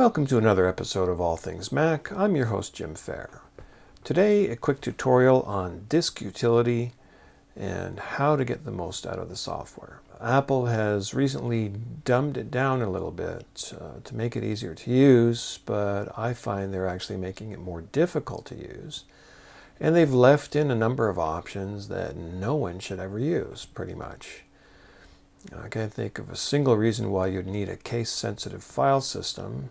Welcome to another episode of All Things Mac. I'm your host, Jim Fair. Today, a quick tutorial on disk utility and how to get the most out of the software. Apple has recently dumbed it down a little bit to make it easier to use, but I find they're actually making it more difficult to use. And they've left in a number of options that no one should ever use, pretty much. I can't think of a single reason why you'd need a case-sensitive file system.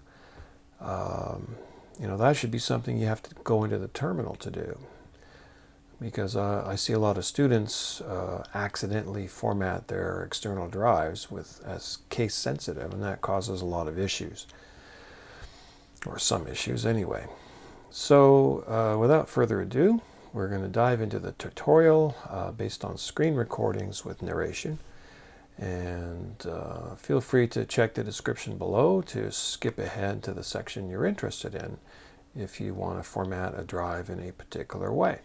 That should be something you have to go into the terminal to do. Because I see a lot of students accidentally format their external drives as case-sensitive, and that causes a lot of issues. Or some issues anyway. So without further ado, we're going to dive into the tutorial based on screen recordings with narration. And feel free to check the description below to skip ahead to the section you're interested in if you want to format a drive in a particular way.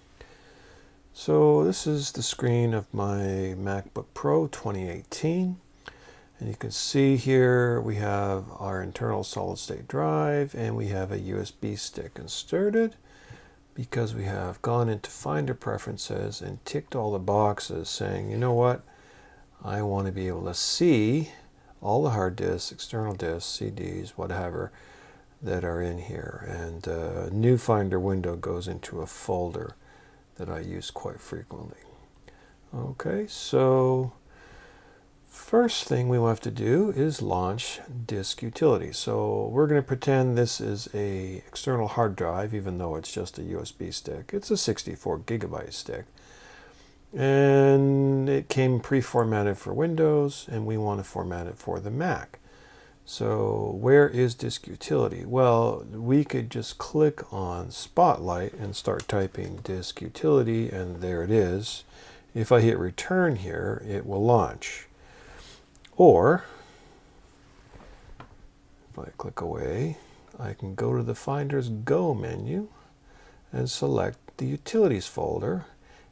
So this is the screen of my MacBook Pro 2018. And you can see here we have our internal solid-state drive and we have a USB stick inserted because we have gone into Finder Preferences and ticked all the boxes saying, you know what? I want to be able to see all the hard disks, external disks, CDs, whatever, that are in here. And a new Finder window goes into a folder that I use quite frequently. Okay, so first thing we will have to do is launch disk utility. So we're going to pretend this is an external hard drive, even though it's just a USB stick. It's a 64 gigabyte stick. And it came pre-formatted for Windows, and we want to format it for the Mac. So where is disk utility? Well, we could just click on Spotlight and start typing disk utility, and there it is. If I hit return here, it will launch. Or, if I click away, I can go to the Finder's Go menu and select the Utilities folder.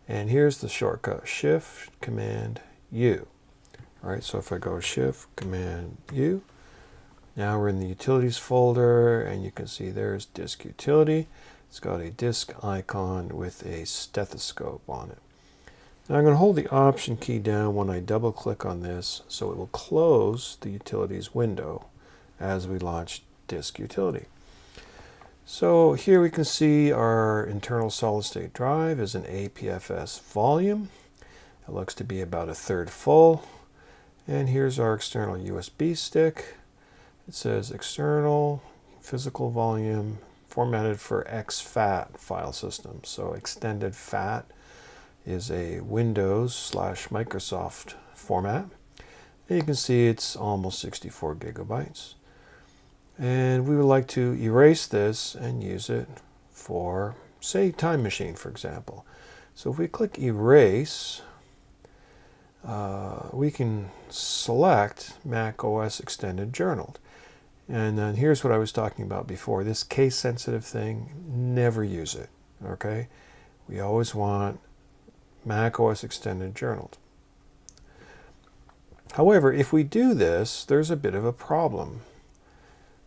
And here's the shortcut, Shift, Command, U. All right, so if I go Shift, Command, U, now we're in the Utilities folder, and you can see there's Disk Utility. It's got a disk icon with a stethoscope on it. Now I'm going to hold the Option key down when I double-click on this, so it will close the Utilities window as we launch Disk Utility. So here we can see our internal solid-state drive is an APFS volume. It looks to be about a third full. And here's our external USB stick. It says external physical volume formatted for ExFAT file system. So extended FAT is a Windows/Microsoft format. And you can see it's almost 64 gigabytes. And we would like to erase this and use it for, say, Time Machine, for example. So if we click Erase, we can select Mac OS Extended Journaled. And then here's what I was talking about before. This case-sensitive thing, never use it, okay? We always want Mac OS Extended Journaled. However, if we do this, there's a bit of a problem.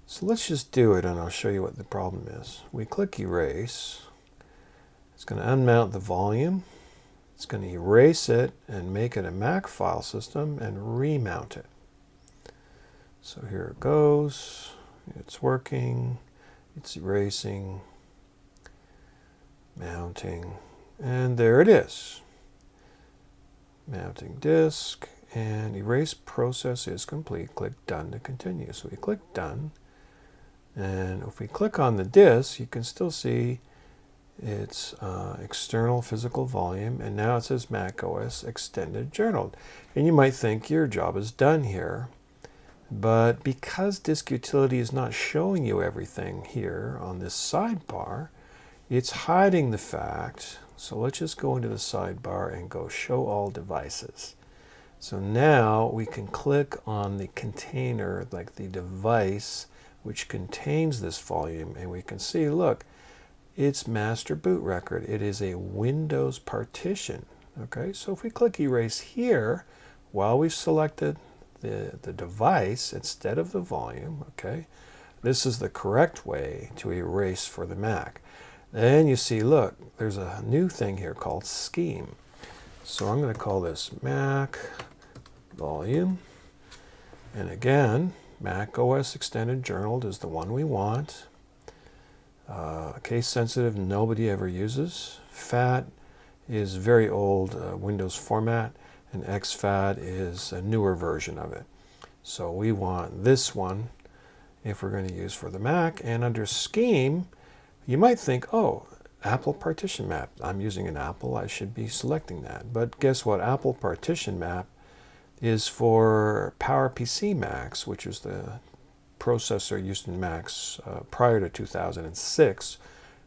So let's just do it, and I'll show you what the problem is. We click Erase. It's going to unmount the volume. It's going to erase it and make it a Mac file system and remount it. So here it goes. It's working. It's erasing, mounting, and there it is. Mounting disk, and erase process is complete. Click Done to continue. So we click Done. And if we click on the disk, you can still see its external physical volume, and now it says Mac OS Extended Journaled. And you might think your job is done here, but because disk utility is not showing you everything here on this sidebar, it's hiding the fact. So let's just go into the sidebar and go Show All Devices. So now we can click on the container, like the device which contains this volume, and we can see, look, it's master boot record. It is a Windows partition. Okay, so if we click Erase here, while we've selected the device instead of the volume, okay, This is the correct way to erase for the Mac. Then you see, look, there's a new thing here called scheme. So I'm going to call this Mac volume. And again, Mac OS Extended Journaled is the one we want. Case sensitive, nobody ever uses. FAT is very old Windows format, and ExFAT is a newer version of it. So we want this one if we're going to use for the Mac. And under scheme, you might think, oh, Apple Partition Map. I'm using an Apple, I should be selecting that. But guess what? Apple Partition Map is for PowerPC Macs, which is the processor used in Macs prior to 2006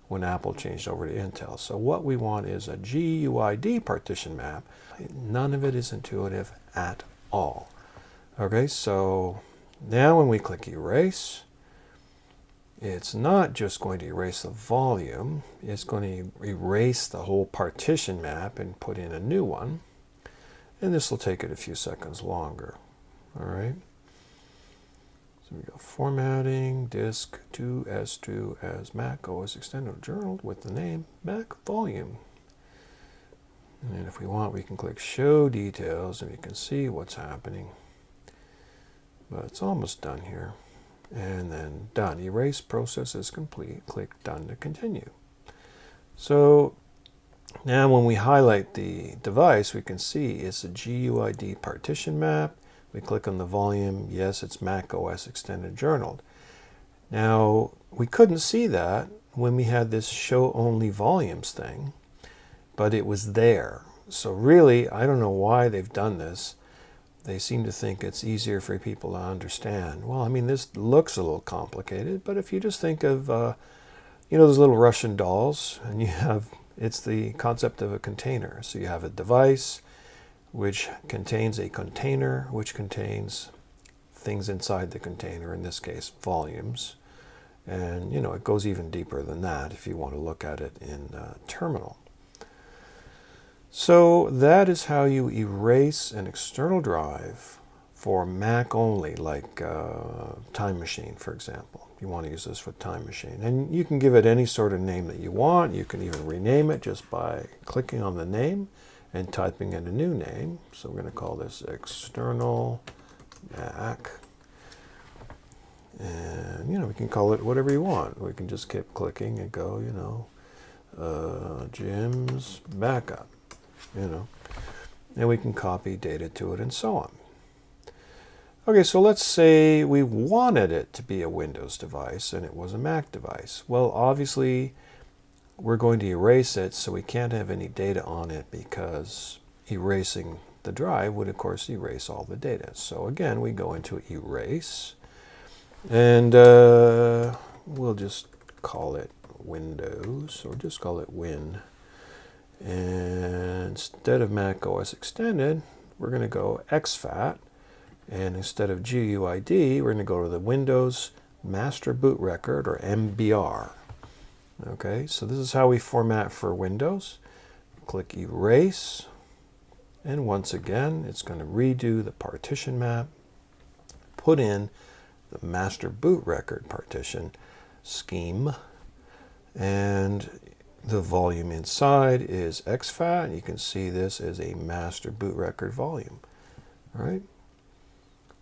when Apple changed over to Intel. So what we want is a GUID partition map. None of it is intuitive at all. Okay, so now when we click erase, it's not just going to erase the volume, it's going to erase the whole partition map and put in a new one. And this will take it a few seconds longer. All right. So we go formatting, disk to S2 as Mac OS Extended Journal with the name Mac Volume. And if we want, we can click Show Details and we can see what's happening. But it's almost done here. And then done. Erase process is complete. Click Done to continue. So now when we highlight the device, we can see it's a GUID partition map. We click on the volume. Yes, it's Mac OS Extended Journaled. Now, we couldn't see that when we had this show only volumes thing, but it was there. So really, I don't know why they've done this. They seem to think it's easier for people to understand. Well, I mean, this looks a little complicated, but if you just think of, you know, those little Russian dolls, and you have, it's the concept of a container. So you have a device, which contains a container, which contains things inside the container, in this case, volumes. And, you know, it goes even deeper than that if you want to look at it in terminal. So that is how you erase an external drive for Mac only, like Time Machine, for example. You want to use this for Time Machine. And you can give it any sort of name that you want. You can even rename it just by clicking on the name and typing in a new name. So we're going to call this External Mac. And, you know, we can call it whatever you want. We can just keep clicking and go, you know, Jim's Backup, you know. And we can copy data to it and so on. Okay, so let's say we wanted it to be a Windows device and it was a Mac device. Well, obviously, we're going to erase it, so we can't have any data on it because erasing the drive would, of course, erase all the data. So again, we go into Erase, and we'll just call it Windows, or just call it Win. And instead of Mac OS Extended, we're going to go ExFAT, and instead of GUID, we're going to go to the Windows Master Boot Record, or MBR. Okay, so this is how we format for Windows. Click Erase, and once again, it's going to redo the partition map, put in the Master Boot Record partition scheme, and the volume inside is ExFAT. You can see this is a Master Boot Record volume. All right,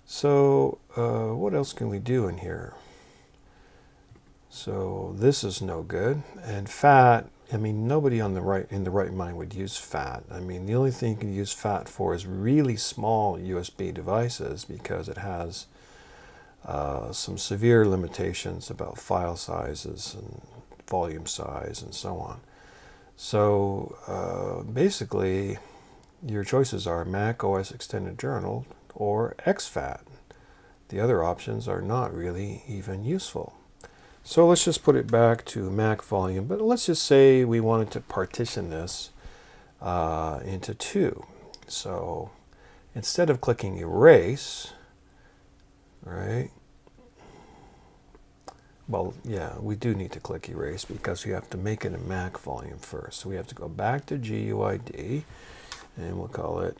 so what else can we do in here? So this is no good. And FAT, I mean, nobody in the right mind would use FAT. I mean, the only thing you can use FAT for is really small USB devices because it has some severe limitations about file sizes and volume size and so on. So basically, your choices are Mac OS Extended Journal or ExFAT. The other options are not really even useful. So let's just put it back to Mac volume, but let's just say we wanted to partition this into two. So instead of clicking Erase, right? Well, yeah, we do need to click Erase because we have to make it a Mac volume first. So we have to go back to GUID, and we'll call it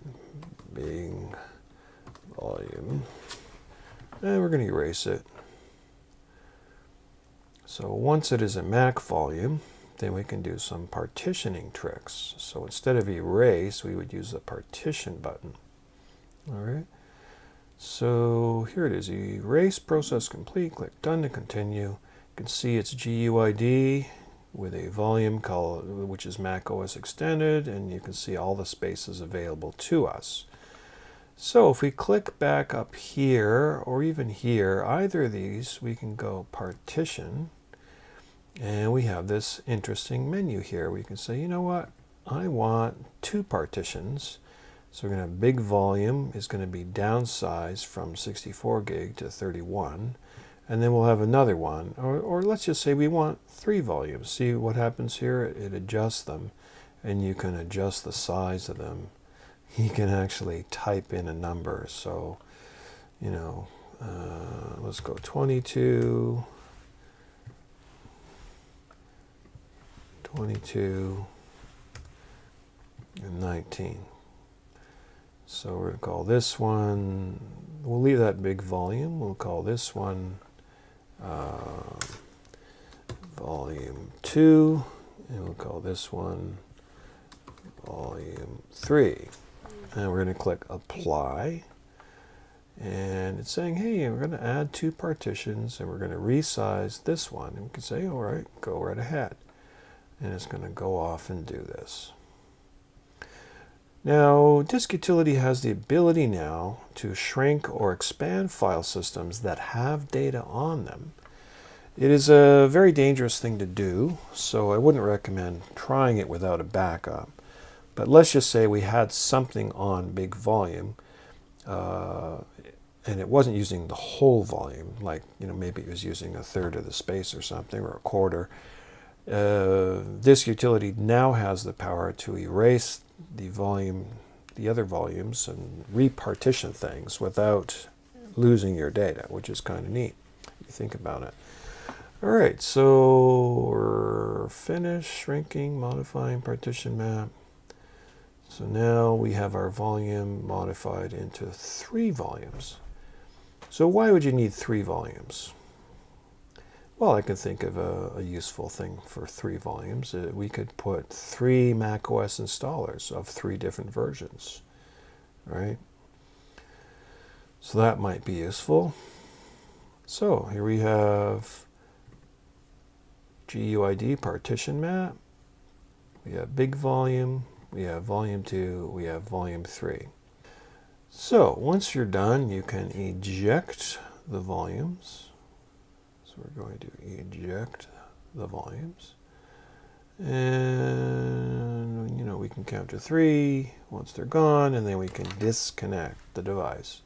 Bing Volume. And we're going to erase it. So once it is a Mac volume, then we can do some partitioning tricks. So instead of erase, we would use the partition button. All right. So here it is, erase process complete, click done to continue. You can see it's GUID with a volume color, which is Mac OS extended, and you can see all the spaces available to us. So if we click back up here, or even here, either of these, we can go partition, and we have this interesting menu here. We can say, you know what, I want 2 partitions. So we're going to have big volume is going to be downsized from 64 gig to 31. And then we'll have another one. Or let's just say we want 3 volumes. See what happens here? It adjusts them. And you can adjust the size of them. You can actually type in a number. So, you know, let's go 22, 22, and 19. So we're going to call this one, we'll leave that big volume, we'll call this one volume 2, and we'll call this one volume 3. And we're going to click apply, and it's saying, hey, we're going to add 2 partitions, and we're going to resize this one. And we can say, all right, go right ahead. And it's going to go off and do this. Now, Disk Utility has the ability now to shrink or expand file systems that have data on them. It is a very dangerous thing to do, so I wouldn't recommend trying it without a backup. But let's just say we had something on big volume, and it wasn't using the whole volume, like, you know, maybe it was using 1/3 of the space or something, or 1/4. Disk Utility now has the power to erase the other volumes, and repartition things without losing your data, which is kind of neat if you think about it. All right, so we're finished shrinking, modifying partition map. So now we have our volume modified into 3 volumes. So why would you need 3 volumes? Well, I can think of a useful thing for 3 volumes. We could put 3 macOS installers of 3 different versions, right? So that might be useful. So here we have GUID partition map. We have big volume. We have volume 2. We have volume 3. So once you're done, you can eject the volumes. We're going to eject the volumes, and you know, we can count to 3 once they're gone, and then we can disconnect the device.